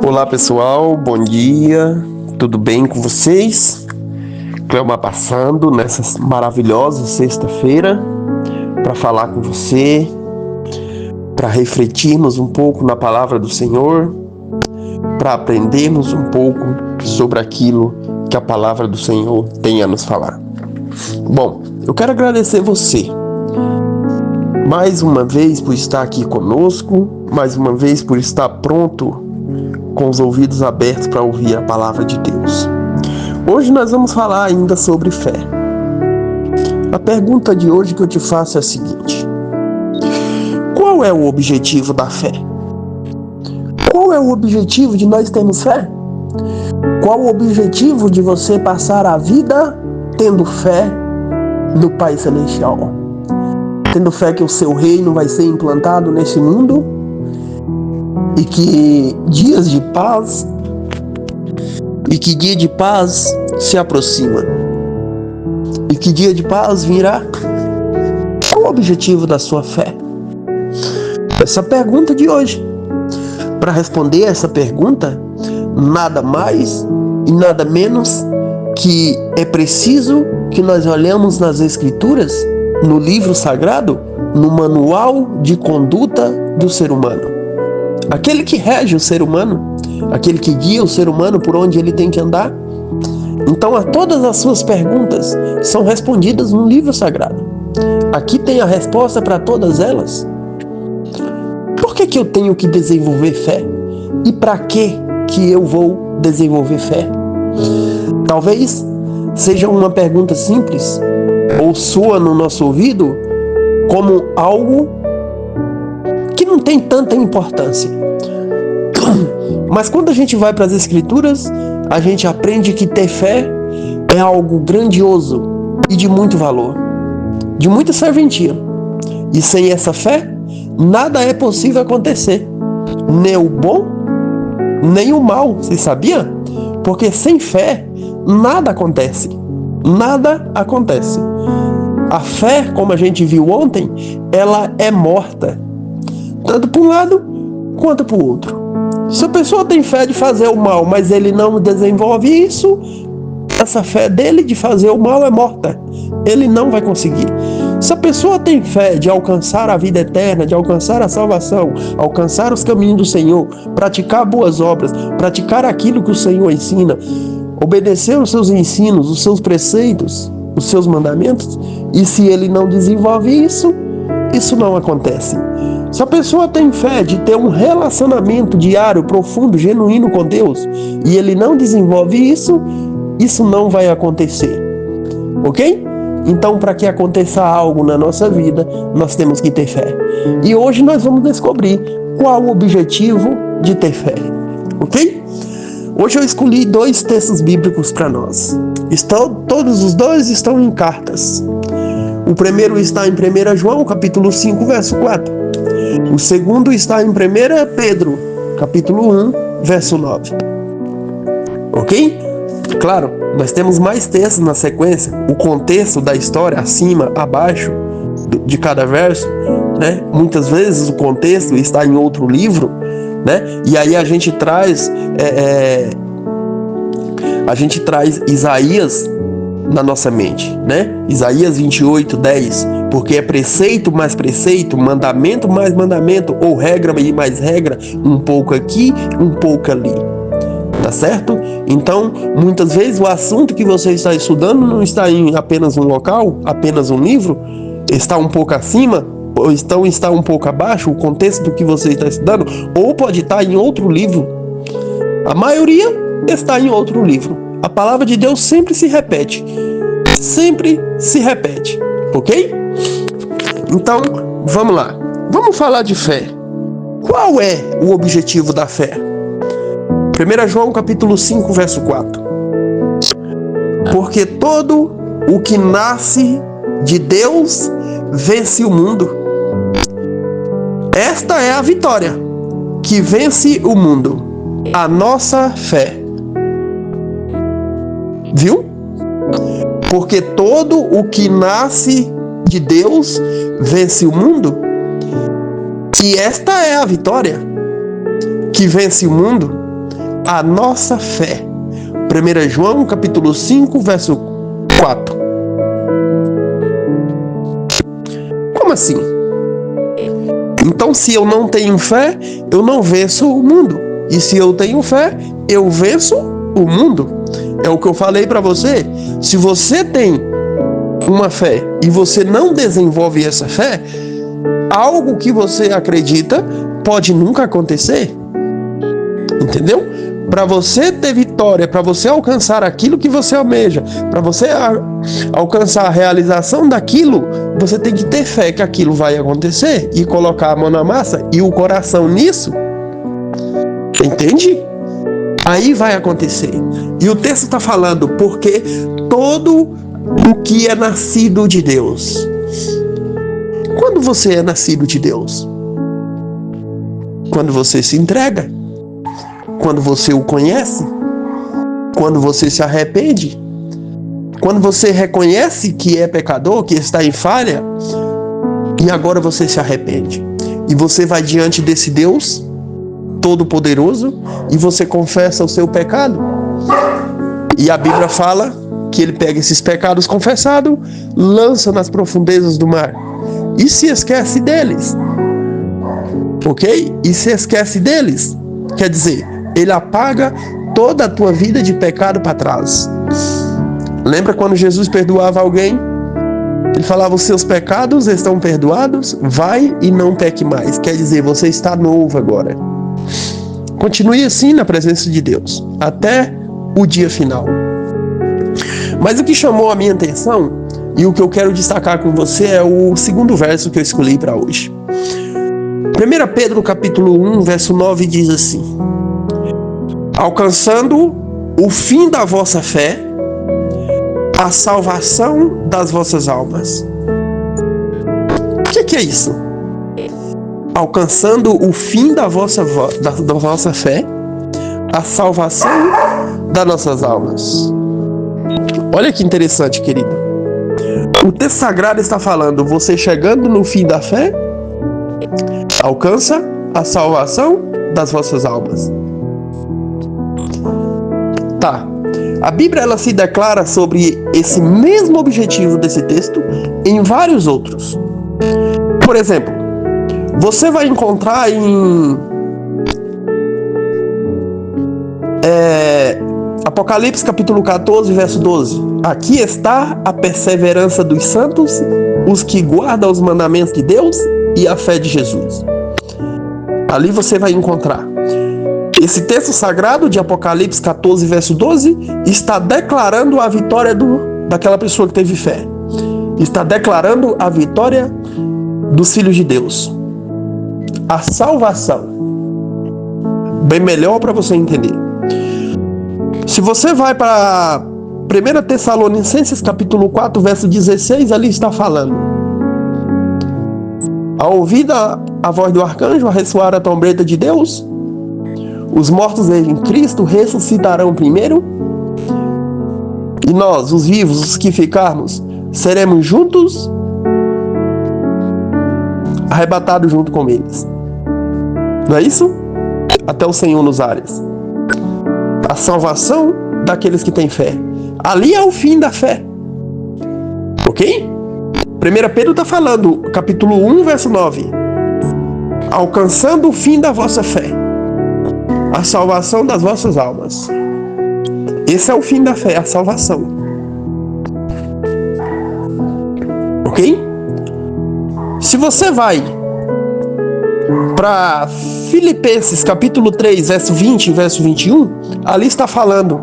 Olá pessoal, bom dia, tudo bem com vocês? Cleomar passando nessa maravilhosa sexta-feira para falar com você, para refletirmos um pouco na palavra do Senhor, para aprendermos um pouco sobre aquilo que a palavra do Senhor tem a nos falar. Bom, eu quero agradecer você mais uma vez por estar aqui conosco, mais uma vez por estar pronto com os ouvidos abertos para ouvir a palavra de Deus. Hoje nós vamos falar ainda sobre fé. A pergunta de hoje que eu te faço é a seguinte: qual é o objetivo da fé? Qual é o objetivo de nós termos fé? Qual o objetivo de você passar a vida tendo fé no Pai Celestial? Tendo fé que o seu reino vai ser implantado nesse mundo e que dias de paz dia de paz se aproxima e que dia de paz virá. Qual o objetivo da sua fé? Essa pergunta de hoje. Para responder essa pergunta, nada mais e nada menos que é preciso que nós olhemos nas Escrituras, no livro sagrado, no manual de conduta do ser humano. Aquele que rege o ser humano, aquele que guia o ser humano por onde ele tem que andar. Então, todas as suas perguntas são respondidas no livro sagrado. Aqui tem a resposta para todas elas. Por que eu tenho que desenvolver fé? E para que eu vou desenvolver fé? Talvez seja uma pergunta simples ou soa no nosso ouvido como algo que não tem tanta importância. Mas quando a gente vai para as Escrituras, a gente aprende que ter fé é algo grandioso e de muito valor, de muita serventia. E sem essa fé, nada é possível acontecer, nem o bom, nem o mal, você sabia? Porque sem fé, nada acontece. Nada acontece. A fé, como a gente viu ontem, ela é morta, tanto para um lado quanto para o outro. Se a pessoa tem fé de fazer o mal, mas ele não desenvolve isso, essa fé dele de fazer o mal é morta. Ele não vai conseguir. Se a pessoa tem fé de alcançar a vida eterna, de alcançar a salvação, alcançar os caminhos do Senhor, praticar boas obras, praticar aquilo que o Senhor ensina, obedecer os seus ensinos, os seus preceitos, os seus mandamentos, e se ele não desenvolve isso, isso não acontece. Se a pessoa tem fé de ter um relacionamento diário, profundo, genuíno com Deus, e ele não desenvolve isso, isso não vai acontecer. Ok? Então, para que aconteça algo na nossa vida, nós temos que ter fé. E hoje nós vamos descobrir qual o objetivo de ter fé. Ok? Hoje eu escolhi 2 textos bíblicos para nós. Todos os 2 estão em cartas. O primeiro está em 1 João, capítulo 5, verso 4. O segundo está em 1 Pedro, capítulo 1, verso 9. Ok? Claro, nós temos mais textos na sequência. O contexto da história, acima, abaixo de cada verso, né? Muitas vezes o contexto está em outro livro, né? E aí a gente traz Isaías na nossa mente, né? Isaías 28, 10. Porque é preceito mais preceito, mandamento mais mandamento, ou regra e mais regra, um pouco aqui, um pouco ali. Tá certo? Então, muitas vezes o assunto que você está estudando não está em apenas um local, apenas um livro, está um pouco acima, ou então está um pouco abaixo, o contexto do que você está estudando, ou pode estar em outro livro. A maioria está em outro livro. A palavra de Deus sempre se repete. Sempre se repete. Ok? Então, vamos lá. Vamos falar de fé. Qual é o objetivo da fé? 1 João capítulo 5, verso 4. Porque todo o que nasce de Deus vence o mundo. Esta é a vitória que vence o mundo, a nossa fé. Viu? Porque todo o que nasce de Deus vence o mundo. E esta é a vitória. que vence o mundo? A nossa fé. 1 João capítulo 5, verso 4. Como assim? Então, se eu não tenho fé, eu não venço o mundo. E se eu tenho fé, eu venço o mundo. É o que eu falei para você. Se você tem uma fé e você não desenvolve essa fé, algo que você acredita pode nunca acontecer. Entendeu? Para você ter vitória, para você alcançar aquilo que você almeja, para você alcançar a realização daquilo, você tem que ter fé que aquilo vai acontecer e colocar a mão na massa e o coração nisso. Entende? Aí vai acontecer. E o texto está falando, porque todo o que é nascido de Deus. Quando você é nascido de Deus? Quando você se entrega? Quando você o conhece? Quando você se arrepende? Quando você reconhece que é pecador, que está em falha, e agora você se arrepende. E você vai diante desse Deus Todo-Poderoso e você confessa o seu pecado. E a Bíblia fala que ele pega esses pecados confessados, lança nas profundezas do mar e se esquece deles. Ok? E se esquece deles. Quer dizer, ele apaga toda a tua vida de pecado para trás. Lembra quando Jesus perdoava alguém? Ele falava, os seus pecados estão perdoados, vai e não peque mais. Quer dizer, você está novo agora. Continue assim na presença de Deus, até o dia final. Mas o que chamou a minha atenção, e o que eu quero destacar com você, é o segundo verso que eu escolhi para hoje. 1 Pedro capítulo 1, verso 9 diz assim: alcançando o fim da vossa fé, a salvação das vossas almas. O que é isso? Alcançando o fim da vossa fé, a salvação das nossas almas. Olha que interessante, querido. O texto sagrado está falando, você chegando no fim da fé, alcança a salvação das vossas almas. Tá. A Bíblia ela se declara sobre esse mesmo objetivo desse texto em vários outros. Por exemplo, você vai encontrar em Apocalipse capítulo 14, verso 12. Aqui está a perseverança dos santos, os que guardam os mandamentos de Deus e a fé de Jesus. Ali você vai encontrar. Esse texto sagrado de Apocalipse 14, verso 12, está declarando a vitória daquela pessoa que teve fé. Está declarando a vitória dos filhos de Deus. A salvação. Bem melhor para você entender. Se você vai para 1 Tessalonicenses capítulo 4, verso 16, ali está falando: ao ouvir a voz do arcanjo, a ressoar a trombeta de Deus, os mortos em Cristo ressuscitarão primeiro, e nós, os vivos, os que ficarmos, seremos juntos, arrebatados junto com eles. Não é isso? Até o Senhor nos ares. A salvação daqueles que têm fé. Ali é o fim da fé. Ok? 1 Pedro está falando, capítulo 1, verso 9. Alcançando o fim da vossa fé, a salvação das vossas almas. Esse é o fim da fé, a salvação. Ok? Se você vai para Filipenses capítulo 3, verso 20 e verso 21, ali está falando: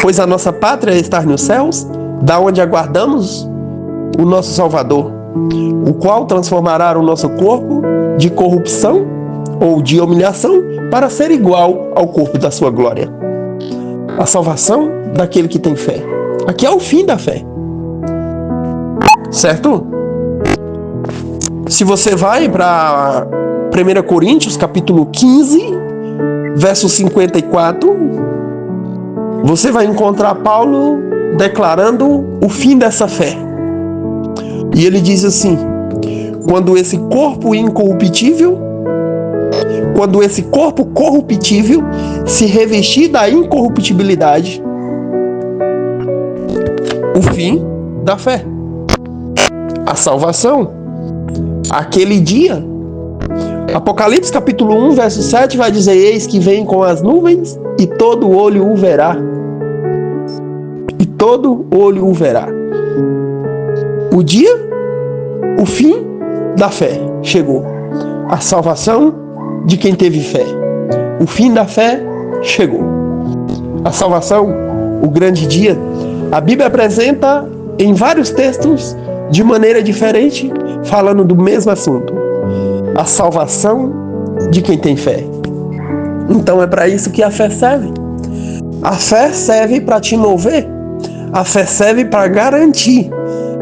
pois a nossa pátria é estar nos céus, da onde aguardamos o nosso Salvador, o qual transformará o nosso corpo de corrupção ou de humilhação para ser igual ao corpo da sua glória. A salvação daquele que tem fé. Aqui é o fim da fé. Certo? Se você vai para 1 Coríntios capítulo 15, verso 54, você vai encontrar Paulo declarando o fim dessa fé. E ele diz assim: quando esse corpo incorruptível Quando esse corpo corruptível se revestir da incorruptibilidade, o fim da fé, a salvação, aquele dia. Apocalipse capítulo 1, verso 7 vai dizer: eis que vem com as nuvens e todo olho o verá. E todo olho o verá. O dia, o fim da fé chegou. A salvação de quem teve fé. O fim da fé chegou. A salvação, o grande dia. A Bíblia apresenta em vários textos de maneira diferente, falando do mesmo assunto. A salvação de quem tem fé. Então é para isso que a fé serve. A fé serve para te mover. A fé serve para garantir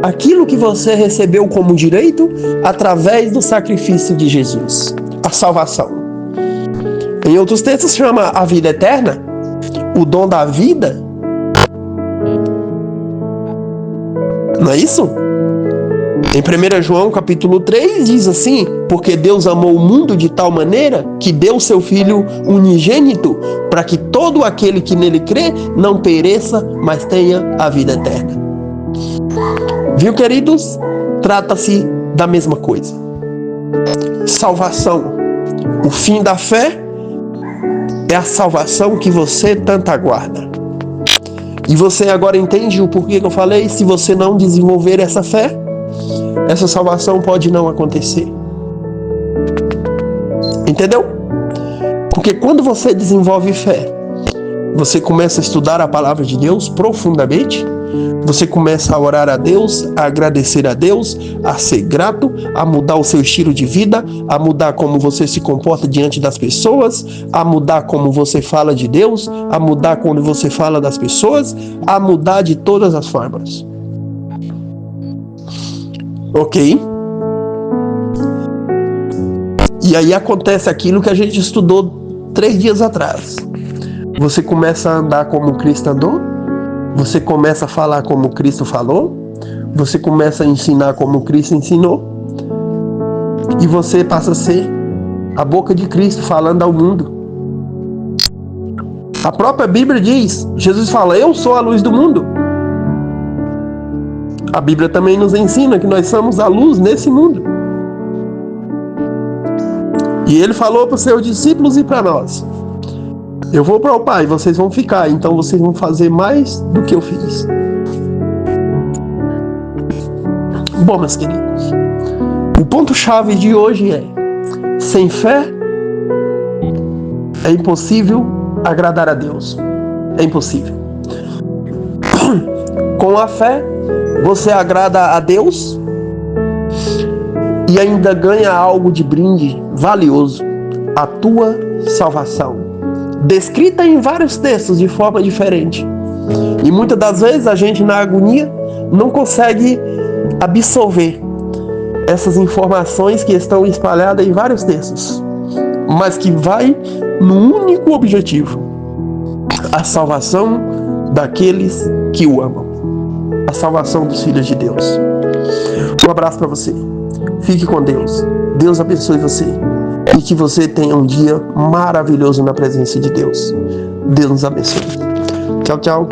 aquilo que você recebeu como direito através do sacrifício de Jesus. A salvação. Em outros textos chama a vida eterna, o dom da vida. Não é isso? Em 1 João capítulo 3 diz assim: porque Deus amou o mundo de tal maneira que deu seu Filho unigênito, para que todo aquele que nele crê não pereça, mas tenha a vida eterna. Viu, queridos? Trata-se da mesma coisa. Salvação. O fim da fé é a salvação que você tanto aguarda. E você agora entende o porquê que eu falei? Se você não desenvolver essa fé, essa salvação pode não acontecer. Entendeu? Porque quando você desenvolve fé, você começa a estudar a palavra de Deus profundamente, você começa a orar a Deus, a agradecer a Deus, a ser grato, a mudar o seu estilo de vida, a mudar como você se comporta diante das pessoas, a mudar como você fala de Deus, a mudar quando você fala das pessoas, a mudar de todas as formas. Ok? E aí acontece aquilo que a gente estudou 3 dias atrás. Você começa a andar como Cristo andou, você começa a falar como Cristo falou, você começa a ensinar como Cristo ensinou, e você passa a ser a boca de Cristo falando ao mundo. A própria Bíblia diz, Jesus fala: eu sou a luz do mundo. A Bíblia também nos ensina que nós somos a luz nesse mundo. E ele falou para os seus discípulos e para nós: eu vou para o Pai, vocês vão ficar, então vocês vão fazer mais do que eu fiz. Bom, meus queridos, o ponto-chave de hoje é: sem fé é impossível agradar a Deus. É impossível. Com a fé, você agrada a Deus e ainda ganha algo de brinde valioso: a tua salvação, descrita em vários textos de forma diferente. E muitas das vezes a gente, na agonia, não consegue absorver essas informações que estão espalhadas em vários textos, mas que vai no único objetivo: a salvação daqueles que o amam, a salvação dos filhos de Deus. Um abraço para você. Fique com Deus. Deus abençoe você. E que você tenha um dia maravilhoso na presença de Deus. Deus nos abençoe. Tchau, tchau.